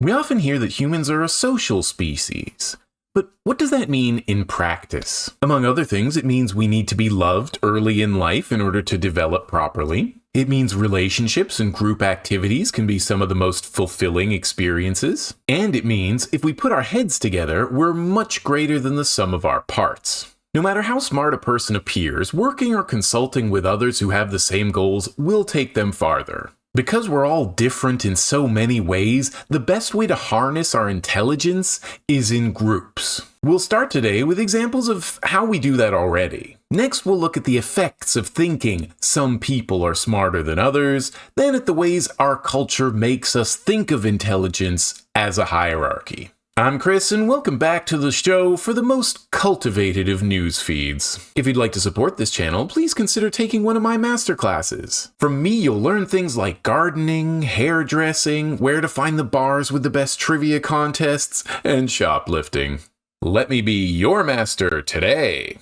We often hear that humans are a social species. But what does that mean in practice? Among other things, it means we need to be loved early in life in order to develop properly. It means relationships and group activities can be some of the most fulfilling experiences. And it means if we put our heads together, we're much greater than the sum of our parts. No matter how smart a person appears, working or consulting with others who have the same goals will take them farther. Because we're all different in so many ways, the best way to harness our intelligence is in groups. We'll start today with examples of how we do that already. Next, we'll look at the effects of thinking some people are smarter than others, then at the ways our culture makes us think of intelligence as a hierarchy. I'm Chris, and welcome back to the show for the most cultivated of news feeds. If you'd like to support this channel, please consider taking one of my masterclasses. From me, you'll learn things like gardening, hairdressing, where to find the bars with the best trivia contests, and shoplifting. Let me be your master today.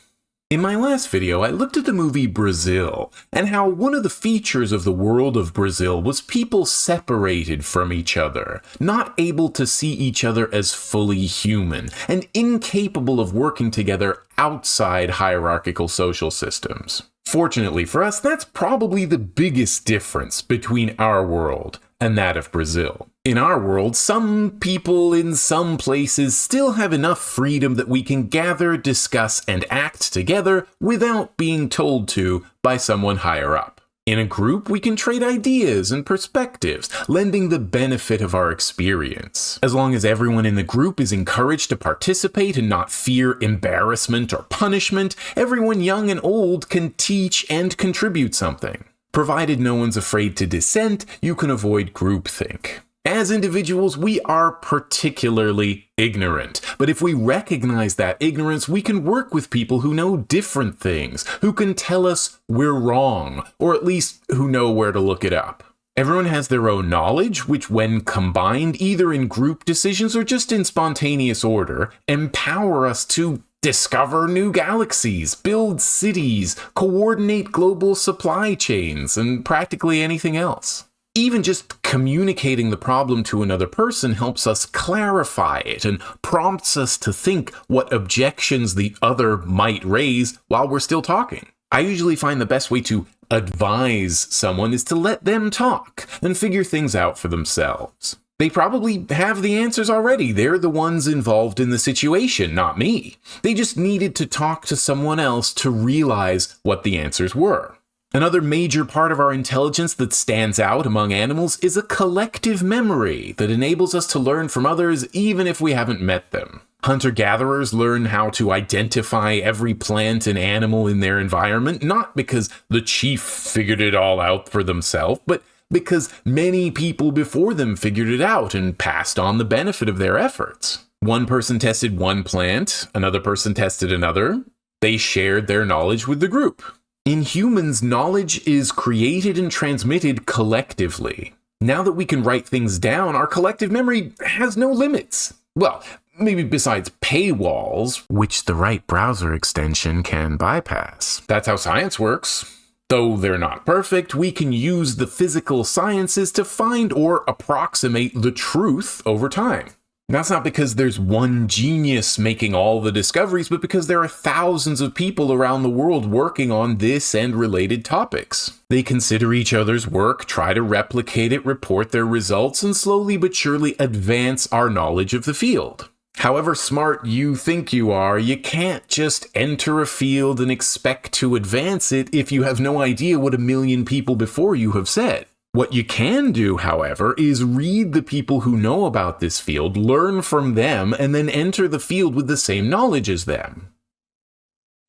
In my last video, I looked at the movie Brazil, and how one of the features of the world of Brazil was people separated from each other, not able to see each other as fully human, and incapable of working together outside hierarchical social systems. Fortunately for us, that's probably the biggest difference between our world and that of Brazil. In our world, some people in some places still have enough freedom that we can gather, discuss, and act together without being told to by someone higher up. In a group, we can trade ideas and perspectives, lending the benefit of our experience. As long as everyone in the group is encouraged to participate and not fear embarrassment or punishment, everyone young and old can teach and contribute something. Provided no one's afraid to dissent, you can avoid groupthink. As individuals, we are particularly ignorant. But if we recognize that ignorance, we can work with people who know different things, who can tell us we're wrong, or at least who know where to look it up. Everyone has their own knowledge, which when combined, either in group decisions or just in spontaneous order, empower us to discover new galaxies, build cities, coordinate global supply chains, and practically anything else. Even just communicating the problem to another person helps us clarify it and prompts us to think what objections the other might raise while we're still talking. I usually find the best way to advise someone is to let them talk and figure things out for themselves. They probably have the answers already. They're the ones involved in the situation, not me. They just needed to talk to someone else to realize what the answers were. Another major part of our intelligence that stands out among animals is a collective memory that enables us to learn from others even if we haven't met them. Hunter-gatherers learn how to identify every plant and animal in their environment, not because the chief figured it all out for themselves, but because many people before them figured it out and passed on the benefit of their efforts. One person tested one plant, another person tested another. They shared their knowledge with the group. In humans, knowledge is created and transmitted collectively. Now that we can write things down, our collective memory has no limits. Well, maybe besides paywalls, which the right browser extension can bypass. That's how science works. Though they're not perfect, we can use the physical sciences to find or approximate the truth over time. That's not because there's one genius making all the discoveries, but because there are thousands of people around the world working on this and related topics. They consider each other's work, try to replicate it, report their results, and slowly but surely advance our knowledge of the field. However smart you think you are, you can't just enter a field and expect to advance it if you have no idea what a million people before you have said. What you can do, however, is read the people who know about this field, learn from them, and then enter the field with the same knowledge as them.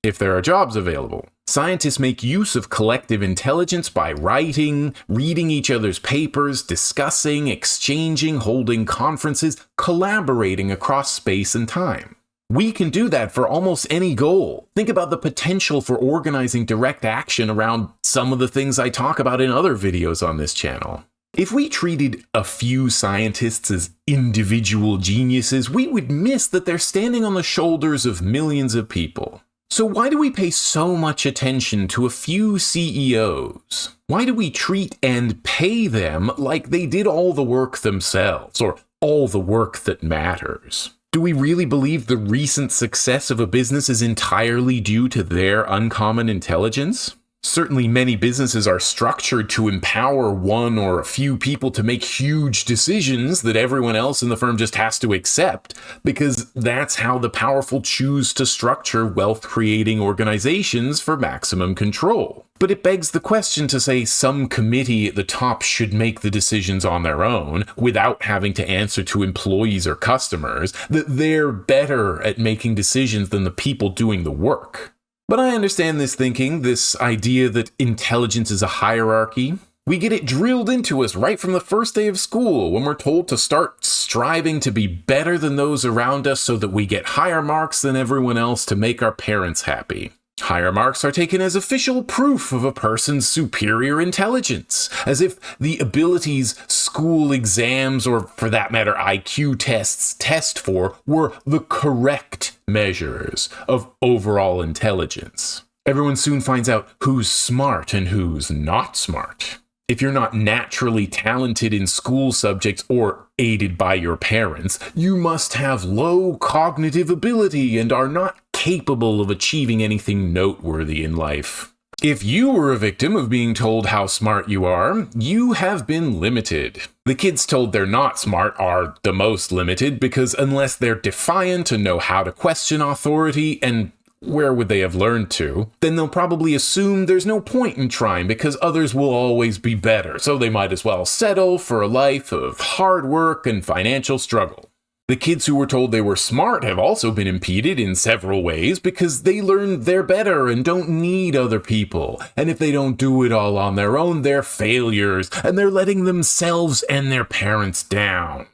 If there are jobs available. Scientists make use of collective intelligence by writing, reading each other's papers, discussing, exchanging, holding conferences, collaborating across space and time. We can do that for almost any goal. Think about the potential for organizing direct action around some of the things I talk about in other videos on this channel. If we treated a few scientists as individual geniuses, we would miss that they're standing on the shoulders of millions of people. So why do we pay so much attention to a few CEOs? Why do we treat and pay them like they did all the work themselves, or all the work that matters. Do we really believe the recent success of a business is entirely due to their uncommon intelligence? Certainly, many businesses are structured to empower one or a few people to make huge decisions that everyone else in the firm just has to accept, because that's how the powerful choose to structure wealth-creating organizations for maximum control. But it begs the question to say some committee at the top should make the decisions on their own without having to answer to employees or customers, that they're better at making decisions than the people doing the work. But I understand this thinking, this idea that intelligence is a hierarchy. We get it drilled into us right from the first day of school when we're told to start striving to be better than those around us so that we get higher marks than everyone else to make our parents happy. Higher marks are taken as official proof of a person's superior intelligence, as if the abilities school exams, or for that matter IQ tests, test for were the correct measures of overall intelligence. Everyone soon finds out who's smart and who's not smart. If you're not naturally talented in school subjects or aided by your parents, you must have low cognitive ability and are not capable of achieving anything noteworthy in life. If you were a victim of being told how smart you are, you have been limited. The kids told they're not smart are the most limited because unless they're defiant and know how to question authority, and where would they have learned to, then they'll probably assume there's no point in trying because others will always be better, so they might as well settle for a life of hard work and financial struggle. The kids who were told they were smart have also been impeded in several ways because they learned they're better and don't need other people. And if they don't do it all on their own, they're failures and they're letting themselves and their parents down.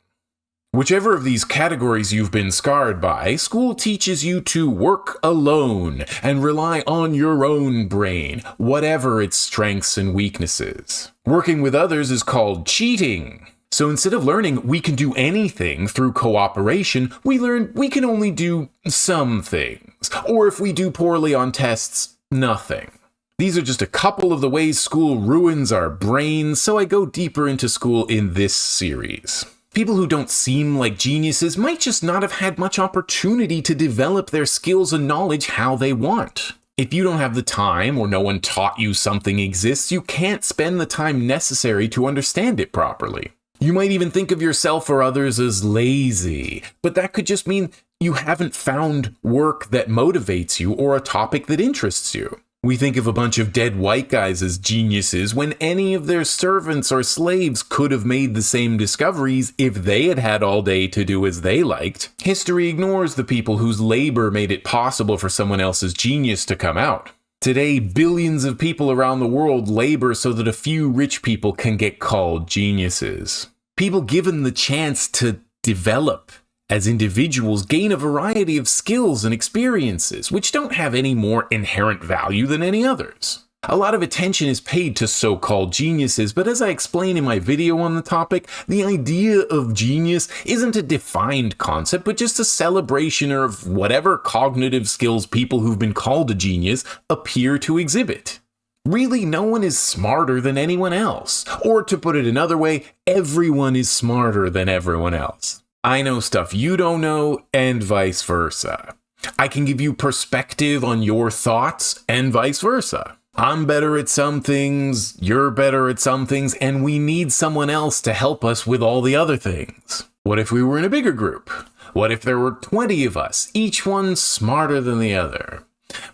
Whichever of these categories you've been scarred by, school teaches you to work alone and rely on your own brain, whatever its strengths and weaknesses. Working with others is called cheating. So instead of learning we can do anything through cooperation, we learn we can only do some things. Or if we do poorly on tests, nothing. These are just a couple of the ways school ruins our brains, so I go deeper into school in this series. People who don't seem like geniuses might just not have had much opportunity to develop their skills and knowledge how they want. If you don't have the time or no one taught you something exists, you can't spend the time necessary to understand it properly. You might even think of yourself or others as lazy, but that could just mean you haven't found work that motivates you or a topic that interests you. We think of a bunch of dead white guys as geniuses when any of their servants or slaves could have made the same discoveries if they had had all day to do as they liked. History ignores the people whose labor made it possible for someone else's genius to come out. Today, billions of people around the world labor so that a few rich people can get called geniuses. People given the chance to develop as individuals gain a variety of skills and experiences, which don't have any more inherent value than any others. A lot of attention is paid to so-called geniuses, but as I explain in my video on the topic, the idea of genius isn't a defined concept, but just a celebration of whatever cognitive skills people who've been called a genius appear to exhibit. Really, no one is smarter than anyone else. Or to put it another way, everyone is smarter than everyone else. I know stuff you don't know, and vice versa. I can give you perspective on your thoughts, and vice versa. I'm better at some things, you're better at some things, and we need someone else to help us with all the other things. What if we were in a bigger group? What if there were 20 of us, each one smarter than the other?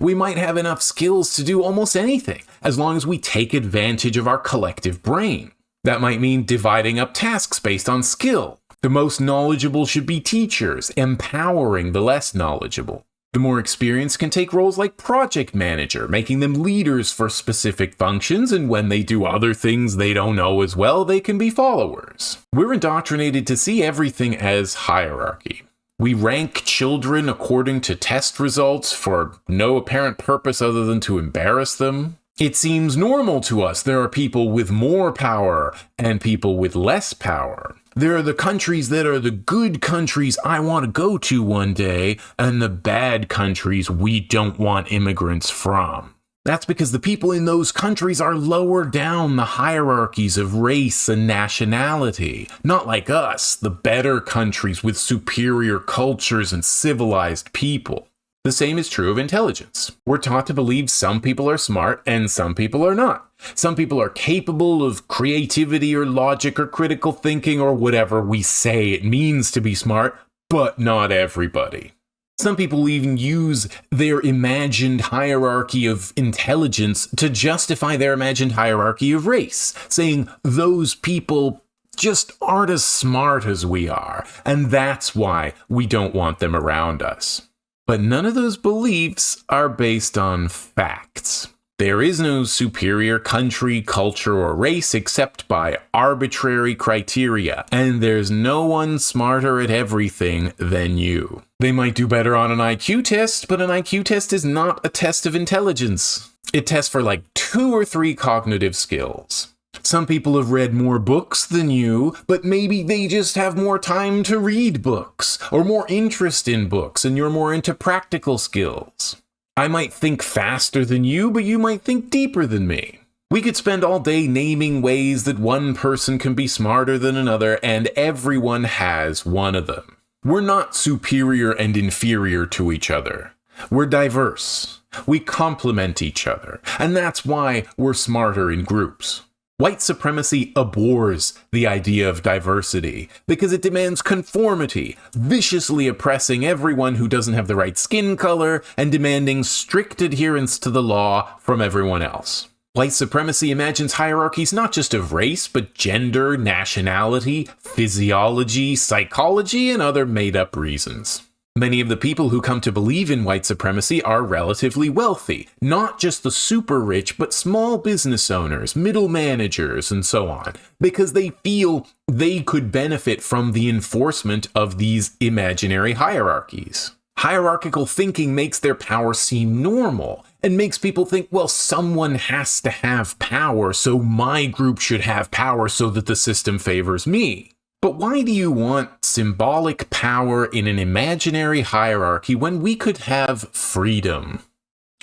We might have enough skills to do almost anything, as long as we take advantage of our collective brain. That might mean dividing up tasks based on skill. The most knowledgeable should be teachers, empowering the less knowledgeable. The more experienced can take roles like project manager, making them leaders for specific functions, and when they do other things they don't know as well, they can be followers. We're indoctrinated to see everything as hierarchy. We rank children according to test results for no apparent purpose other than to embarrass them. It seems normal to us there are people with more power and people with less power. There are the countries that are the good countries I want to go to one day, and the bad countries we don't want immigrants from. That's because the people in those countries are lower down the hierarchies of race and nationality. Not like us, the better countries with superior cultures and civilized people. The same is true of intelligence. We're taught to believe some people are smart and some people are not. Some people are capable of creativity or logic or critical thinking or whatever we say it means to be smart, but not everybody. Some people even use their imagined hierarchy of intelligence to justify their imagined hierarchy of race, saying those people just aren't as smart as we are, and that's why we don't want them around us. But none of those beliefs are based on facts. There is no superior country, culture, or race except by arbitrary criteria, and there's no one smarter at everything than you. They might do better on an IQ test, but an IQ test is not a test of intelligence. It tests for like 2 or 3 cognitive skills. Some people have read more books than you, but maybe they just have more time to read books, or more interest in books, and you're more into practical skills. I might think faster than you, but you might think deeper than me. We could spend all day naming ways that one person can be smarter than another, and everyone has one of them. We're not superior and inferior to each other. We're diverse. We complement each other, and that's why we're smarter in groups. White supremacy abhors the idea of diversity because it demands conformity, viciously oppressing everyone who doesn't have the right skin color and demanding strict adherence to the law from everyone else. White supremacy imagines hierarchies not just of race, but gender, nationality, physiology, psychology, and other made-up reasons. Many of the people who come to believe in white supremacy are relatively wealthy, not just the super rich, but small business owners, middle managers, and so on, because they feel they could benefit from the enforcement of these imaginary hierarchies. Hierarchical thinking makes their power seem normal, and makes people think, well, someone has to have power, so my group should have power so that the system favors me. But why do you want symbolic power in an imaginary hierarchy when we could have freedom?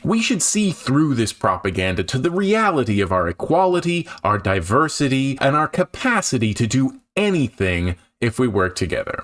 We should see through this propaganda to the reality of our equality, our diversity, and our capacity to do anything if we work together.